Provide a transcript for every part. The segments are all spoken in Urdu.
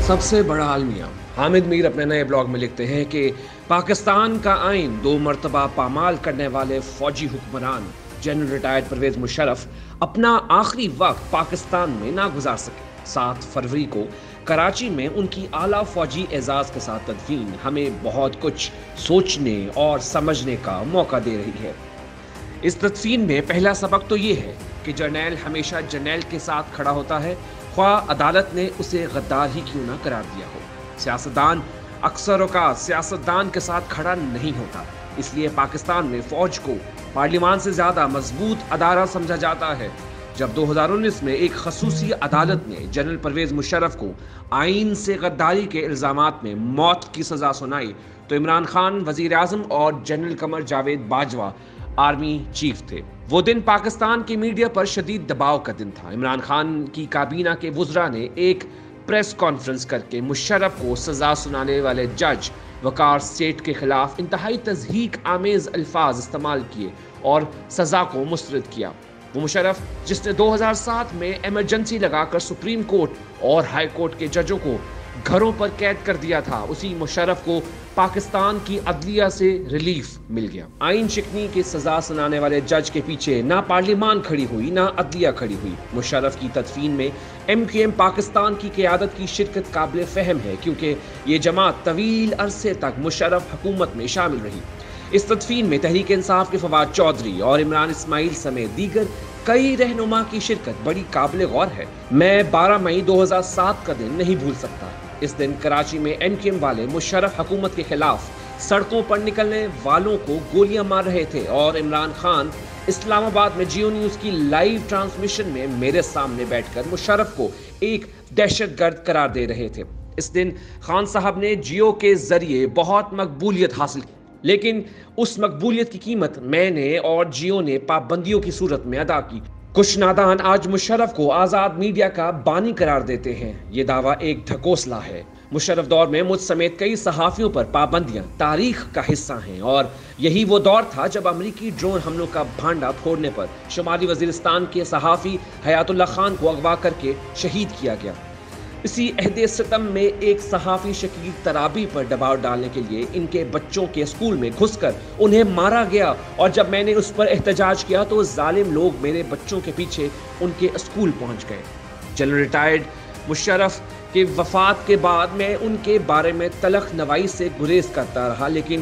سب سے بڑا المیہ حامد میر اپنے نئے بلاگ میں لکھتے ہیں کہ پاکستان کا آئین 2 مرتبہ پامال کرنے والے فوجی حکمران جنرل ریٹائرڈ پرویز مشرف اپنا آخری وقت پاکستان میں نہ گزار سکے۔ 7 فروری کو کراچی میں ان کی اعلیٰ فوجی اعزاز کے ساتھ تدفین ہمیں بہت کچھ سوچنے اور سمجھنے کا موقع دے رہی ہے۔ اس تدفین میں پہلا سبق تو یہ ہے کہ جرنیل ہمیشہ جرنیل کے ساتھ کھڑا ہوتا ہے، خواہ عدالت نے اسے غدار ہی کیوں نہ قرار دیا ہو۔ سیاستدان اکثر اوقات سیاستدان کے ساتھ کھڑا نہیں ہوتا، اس لیے پاکستان میں فوج کو پارلیمان سے زیادہ مضبوط ادارہ سمجھا جاتا ہے۔ جب 2019 میں ایک خصوصی عدالت نے جنرل پرویز مشرف کو آئین سے غداری کے الزامات میں موت کی سزا سنائی تو عمران خان وزیر اعظم اور general Qamar Javed Bajwa army chief تھے۔ وہ دن پاکستان کی میڈیا پر شدید دباؤ کا دن تھا۔ عمران خان کی کابینہ کے وزراء نے ایک پریس کانفرنس کر کے مشرف کو سزا سنانے والے جج وقار سیٹھ کے خلاف انتہائی تضحیک آمیز الفاظ استعمال کیے اور سزا کو مسترد کیا۔ وہ مشرف جس نے 2007 میں ایمرجنسی لگا کر سپریم کورٹ اور ہائی کورٹ کے ججوں کو گھروں پر قید کر دیا تھا، اسی مشرف کو پاکستان کی عدلیہ سے ریلیف مل گیا۔ آئین شکنی کی سزا سنانے والے جج کے پیچھے نہ پارلیمان کھڑی ہوئی نہ عدلیہ کھڑی ہوئی۔ مشرف کی تدفین میں MQM پاکستان کی قیادت کی شرکت قابل فہم ہے، کیونکہ یہ جماعت طویل عرصے تک مشرف حکومت میں شامل رہی۔ اس تدفین میں تحریک انصاف کے فواد چودھری اور عمران اسماعیل سمیت دیگر کئی رہنما کی شرکت بڑی قابل غور ہے۔ میں 12 مئی 2007 کا دن نہیں بھول سکتا۔ اس دن کراچی میں MQM والے مشرف حکومت کے خلاف سڑکوں پر نکلنے والوں کو گولیاں مار رہے تھے اور عمران خان اسلام آباد میں جیو نیوز کی لائیو ٹرانسمیشن میں میرے سامنے بیٹھ کر مشرف کو ایک دہشت گرد قرار دے رہے تھے۔ اس دن خان صاحب نے جیو کے ذریعے بہت مقبولیت حاصل کی، لیکن اس مقبولیت کی قیمت میں نے اور جیو نے پابندیوں کی صورت میں ادا کی۔ کچھ نادان آج مشرف کو آزاد میڈیا کا بانی قرار دیتے ہیں۔ یہ دعویٰ ایک ڈھکوسلا ہے۔ مشرف دور میں مجھ سمیت کئی صحافیوں پر پابندیاں تاریخ کا حصہ ہیں، اور یہی وہ دور تھا جب امریکی ڈرون حملوں کا بھانڈا پھوڑنے پر شمالی وزیرستان کے صحافی حیات اللہ خان کو اغوا کر کے شہید کیا گیا۔ اسی عہد ستم میں ایک صحافی شکیل ترابی پر دباؤ ڈالنے کے لیے ان کے بچوں کے اسکول میں گھس کر انہیں مارا گیا، اور جب میں نے اس پر احتجاج کیا تو ظالم لوگ میرے بچوں کے پیچھے ان کے اسکول پہنچ گئے۔ جنرل ریٹائرڈ مشرف کے وفات کے بعد میں ان کے بارے میں تلخ نوائی سے گریز کرتا رہا، لیکن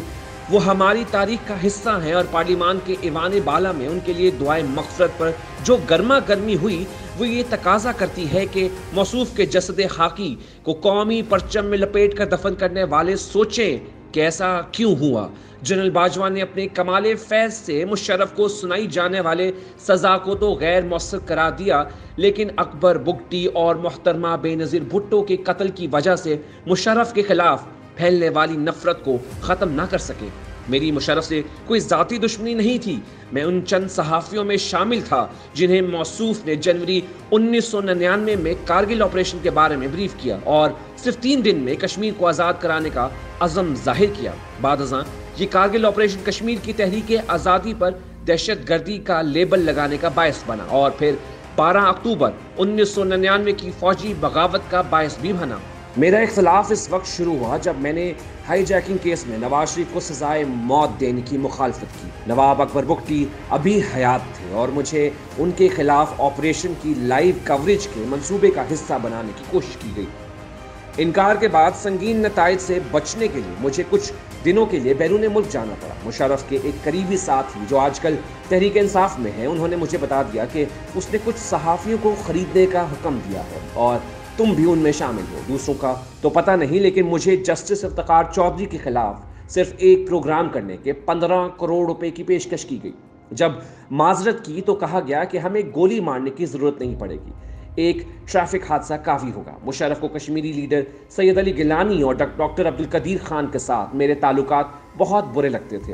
وہ ہماری تاریخ کا حصہ ہیں، اور پارلیمان کے ایوان بالا میں ان کے لیے دعائے مغفرت پر جو گرما گرمی ہوئی وہ یہ تقاضا کرتی ہے کہ موصوف کے جسد خاکی کو قومی پرچم میں لپیٹ کر دفن کرنے والے سوچیں کہ ایسا کیوں ہوا۔ جنرل باجوہ نے اپنے کمال فیض سے مشرف کو سنائی جانے والے سزا کو تو غیر مؤثر قرار دیا، لیکن اکبر بگٹی اور محترمہ بے نظیر بھٹو کے قتل کی وجہ سے مشرف کے خلاف پھیلنے والی نفرت کو ختم نہ کر سکے۔ میری مشرف سے کوئی ذاتی دشمنی نہیں تھی، میں ان چند صحافیوں میں شامل تھا جنہیں موصوف نے جنوری 1999 میں کارگل آپریشن کے بارے میں بریف کیا اور صرف 3 دن میں کشمیر کو آزاد کرانے کا عزم ظاہر کیا۔ بعد ازاں یہ کارگل آپریشن کشمیر کی تحریک آزادی پر دہشت گردی کا لیبل لگانے کا باعث بنا، اور پھر 12 اکتوبر 1999 کی فوجی بغاوت کا باعث بھی بنا۔ میرا اختلاف اس وقت شروع ہوا جب میں نے ہائی جیکنگ کیس میں نواز شریف کو سزائے موت دینے کی مخالفت کی۔ نواب اکبر بگٹی ابھی حیات تھے اور مجھے ان کے خلاف آپریشن کی لائیو کوریج کے منصوبے کا حصہ بنانے کی کوشش کی گئی۔ انکار کے بعد سنگین نتائج سے بچنے کے لیے مجھے کچھ دنوں کے لیے بیرون ملک جانا پڑا۔ مشرف کے ایک قریبی ساتھی جو آج کل تحریک انصاف میں ہیں، انہوں نے مجھے بتا دیا کہ اس نے کچھ صحافیوں کو خریدنے کا حکم دیا ہے اور تم بھی ان میں شامل ہو۔ دوسروں کا تو پتہ نہیں، لیکن مجھے جسٹس افتخار چودھری کے خلاف صرف ایک پروگرام کرنے کے 15 کروڑ روپے کی پیشکش کی گئی۔ جب معذرت کی تو کہا گیا کہ ہمیں گولی مارنے کی ضرورت نہیں پڑے گی، ایک ٹریفک حادثہ کافی ہوگا۔ مشرف کو کشمیری لیڈر سید علی گیلانی اور ڈاکٹر عبدالقدیر خان کے ساتھ میرے تعلقات بہت برے لگتے تھے۔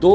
2